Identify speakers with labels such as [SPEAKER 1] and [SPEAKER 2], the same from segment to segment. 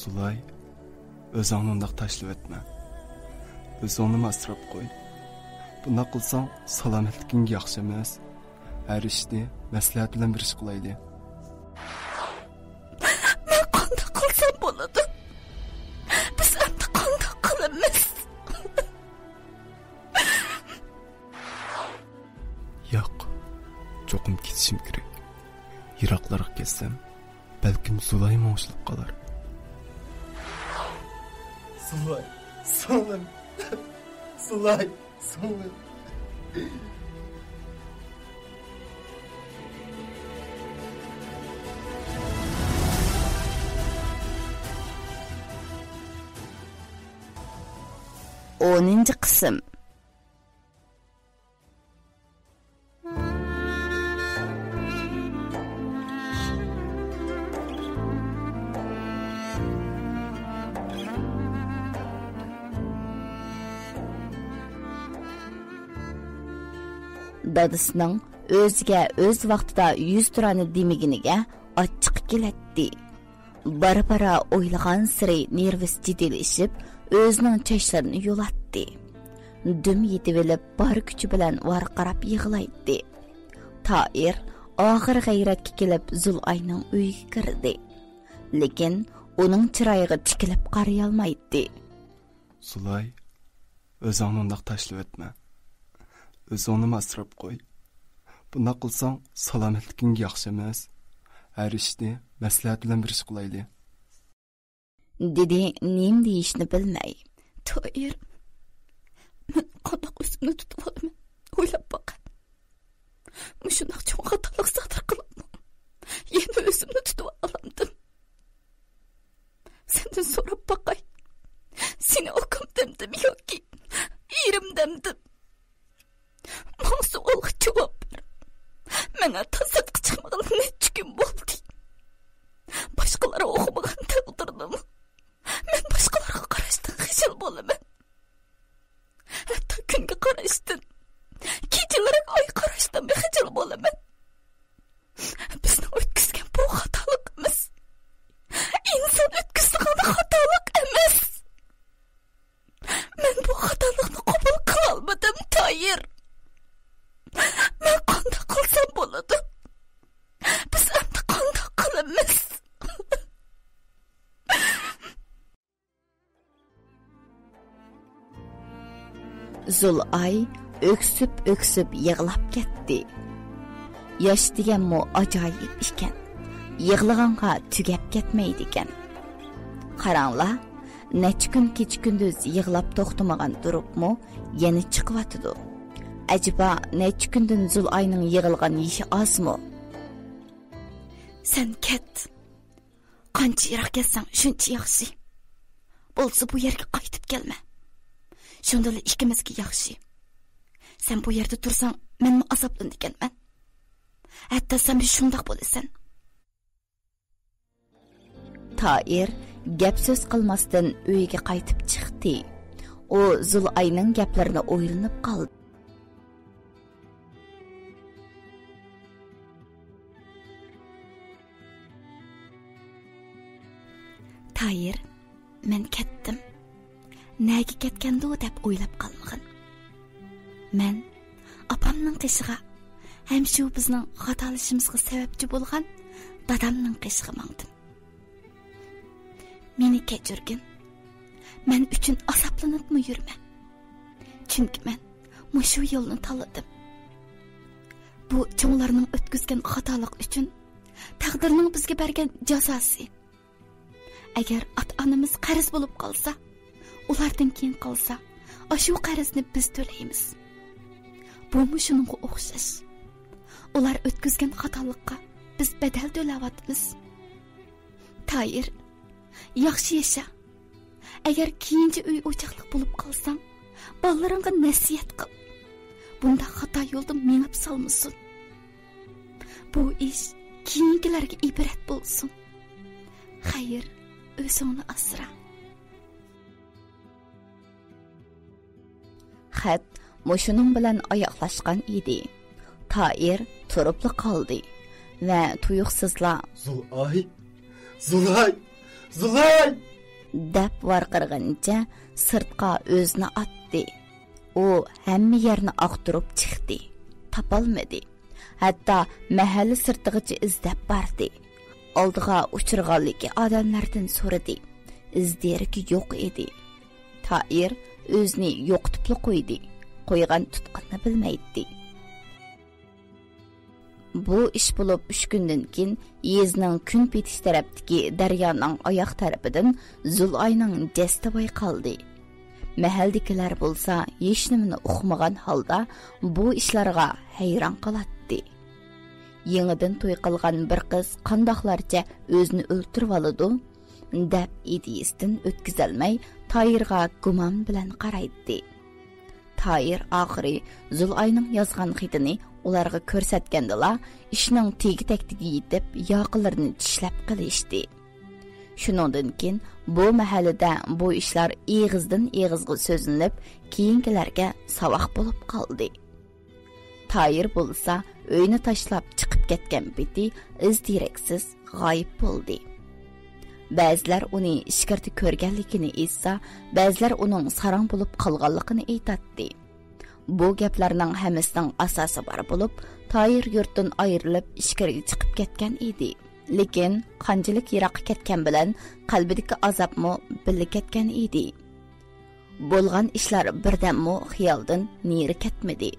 [SPEAKER 1] Zulay, özüңni undaq taşlap etme. Özüңni masrap qo'y. Bunda qilsang salomatliging yaxshi emas. Har ishni maslahat bilan bir ish qilayli.
[SPEAKER 2] Men qanday qilsam bo'ladi? Biz endi qanday qilamiz?
[SPEAKER 1] Yo'q, cho'qim ketishim kerak. Yiroqlarga ketsam, balkim Zulay mo'shilib qolar. Zulay, so'lim. Zulay, so'lim.
[SPEAKER 2] O'ninchi qism. Dadısının o'ziga o'z vaqtida 100 turani demiginiga achchiq kelatdi. Bara-bara o'ylagan siri nervisi jiddiylaşib, o'zining chashlarini yo'latdi. Dum yetib bar kuchi bilan varqirab yig'laydi. Toir og'ir g'ayratga kelib Zulayning uyiga kirdi. Lekin uning chiroyiga tikilib qaraya olmaydi.
[SPEAKER 1] Zulay, o'zingni undaq tashlab etme. O'zingni masrab qo'y. Bunda qilsang salomatliging yaxshi emas. Har ishni maslahat bilan bir ish qilayli.
[SPEAKER 2] Dedi nim deyishni bilmay. Toir, men qandoq o'zimni tutib olaman? O'ylab boqay. Mushundoq cho'ng xatolik sodir qilibman. Yana o'zimni tutib olamdim. Sendan so'rab boqay. Seni o'qim demdim yoki erim demdim. Mavzuga javob ber. Menga tasoddiq chiqmagan necha kun bo'ldi. Boshqalar o'qimagan taqdirdim. Men boshqalarga qarashdan xijil bo'laman. Hatto kunga qarashdan, kechalarga oy qarashdan xijil bo'laman. Bizni o'tkazgan bu xatoligimiz. İnson o'tkazgan xatolik emas. Men bu xatolikni qabul qila olmadim, Toir. Men qanday qilsam bo'ladi? Biz endi qanday qilamiz? Zulay öksüp yig'lab ketdi. Yosh deganmi ajoyib ekan. Yig'laganqa tugab ketmaydi ekan. Qaranglar, necha kun kecha kunduz yig'lab to'xtamagan turibmi, yana chiqyotidi. Acaba necha kundan Zulayning yig'ilgan yishi ozmi? Sen ket. Qancha yiroq ketsang shuncha yaxshi. Bo'lsa bu yerga qaytib kelma. Shundala ikkimizga yaxshi. Sen bu yerda tursang, menmi azoblanib ekanman. Hatto sen shundoq bo'lasan. Toir gap so'z qilmasdan uyiga qaytib chiqdi. U Zulayning gaplarini o'ylanib qoldi. Toir, men ketdim. Nega ketgandi deb o'ylab qolmagan. Men opamning qishiga, ham shu bizning xatolashimizga sababchi bo'lgan dadamning qishiga mangdim. Meni kechirgin. Men uchun azoblanibmi yurma. Chunki men mushu yo'lni tanladim. Bu cho'nglarning o'tkazgan xatolik uchun taqdirning bizga bergan jazosi. Agar ota-onamiz qarz bo'lib qolsa, ulardan keyin qolsa, shu qarzni biz to'laymiz. Bu shuningga o'xshash. Ular o'tkazgan xatolikqa biz badal to'layapmiz. Toir, yaxshi yasha. Agar keyinchi uy o'chaqliq bo'lib qolsang, bolalaringga nasihat qil. Bunda xato yo'lda mengib solmasin. Bu ish keyingilarga ibrat bo'lsin. Xayr, o'zingni asra. Xat mushuning bilan oyoqlashgan edi. Toir turibli qoldi va tuyuqsizla
[SPEAKER 1] Zulay! Zulay! Zulay!
[SPEAKER 2] deb varqirgancha sirtqa o'zini atdi. U hamma yerni aqtirib chiqdi. Topolmadi. Hatto mahalla sirtig'icha izlab bordi. Oldiga uchirganligi odamlardan so'radi. İzderiki yo'q edi. Toir o'zini yo'qitib qo'ydi. Qo'ygan tutqanni bilmaydi. Bu ish bo'lib 3 kundan keyin yezning kun petish tarafdagi daryoning oyoq tarafidan Zulayning jasdi bayqaldi. Mahaldagilar bo'lsa hech nimani uqmagan holda bu ishlarga hayron qolatdi. Yangidan to'y qilgan bir qiz qandoqlarcha o'zini o'ltirib oladi deb ideyasdan o'tkazolmay Toyirga gumon bilan qaraydi. Toyir oxiri Zulayning yozgan xitini ularga ko'rsatgandila ishning tegi-taktiga yetib yoqlarini tishlab qilishdi. Shuningdan keyin bu mahallada bu ishlar eg'izdan eg'izga so'zlanib, keyingilarga savoq bo'lib qoldi. Toyir bo'lsa uyni tashlab chiqib ketgan peti iz-deraksiz g'oyib bo'ldi. Ba'zilar uni ishkirti ko'rganligini esa, ba'zilar uning sarang bo'lib qolganligini aytadi. Bu gaplarning hammasining asosi bor bo'lib, Toyir yurtdan ayrilib ishkirga chiqib ketgan edi. Lekin qanchalik yiroqqa ketgan bilan qalbidagi azobmi birga ketgan edi. Bo'lgan ishlar birdanmi xiyoldan neri ketmadi.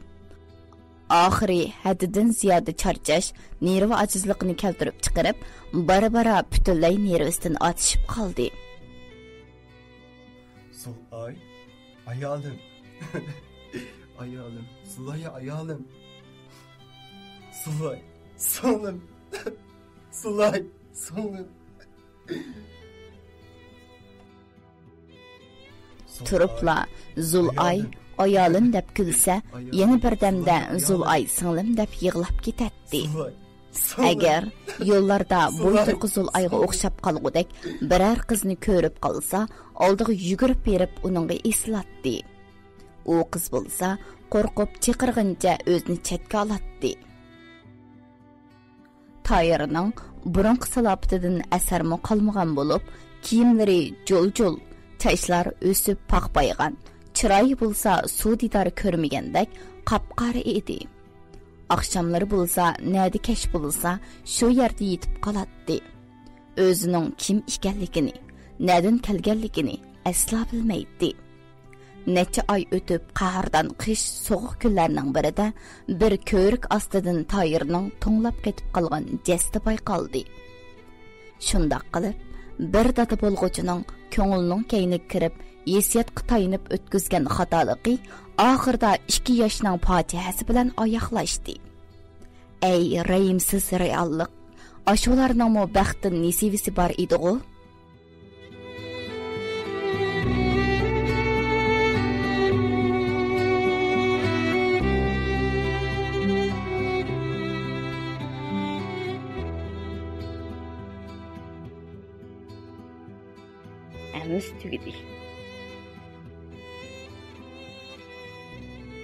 [SPEAKER 2] Oxiri haddidan ziyoda charchash, nervi ajizligini keltirib chiqarib, bara-bara butunlay nervisidan otishib qoldi.
[SPEAKER 1] Zulay, ayolim. Ayolim, Zulay ayolim. Zulay, so'lim. Zulay, so'lim.
[SPEAKER 2] Turupla Zulay ayolim deb kulsa, yana birdamda Zulay singlim deb yig'lab ketadi. Agar yo'llarda bo'yturqi Zulayga o'xshab qolgudek biror qizni ko'rib qolsa, oldiga yugurib berib uningga eslatdi. U qiz bo'lsa, qo'rqib chiqirg'incha o'zini chetga olatdi. Toyirning burunqi salobatidan asarmi qolmagan bo'lib, kiyimlari jo'l-jo'l, chashlar o'sib paqbaygan, chiroyi bo'lsa suv didori ko'rmagandek qop-qora edi. Akşamları bo'lsa, nadi kesh bo'lsa, shu yerda yetib qoladi. O'zining kim ekanligini, nadan kelganligini asla bilmaydi. Necha oy o'tib, qahrdan qish so'g'uq kunlarning birida bir ko'rik ostidan Toyirning to'nglab ketib qolgan jasdi bayqaldi. Shundoq qilib, bir dada bo'lg'uchining ko'nglining kayniga kirib, yesiyatga tayinib o'tkazgan xatoligi oxirida 2 yoshning fotihasi bilan oyoqlashdi. Ey rayimsiz reallik, ashularning mo baxtdan nasibisi bor edi-ku. Amiz tugidi.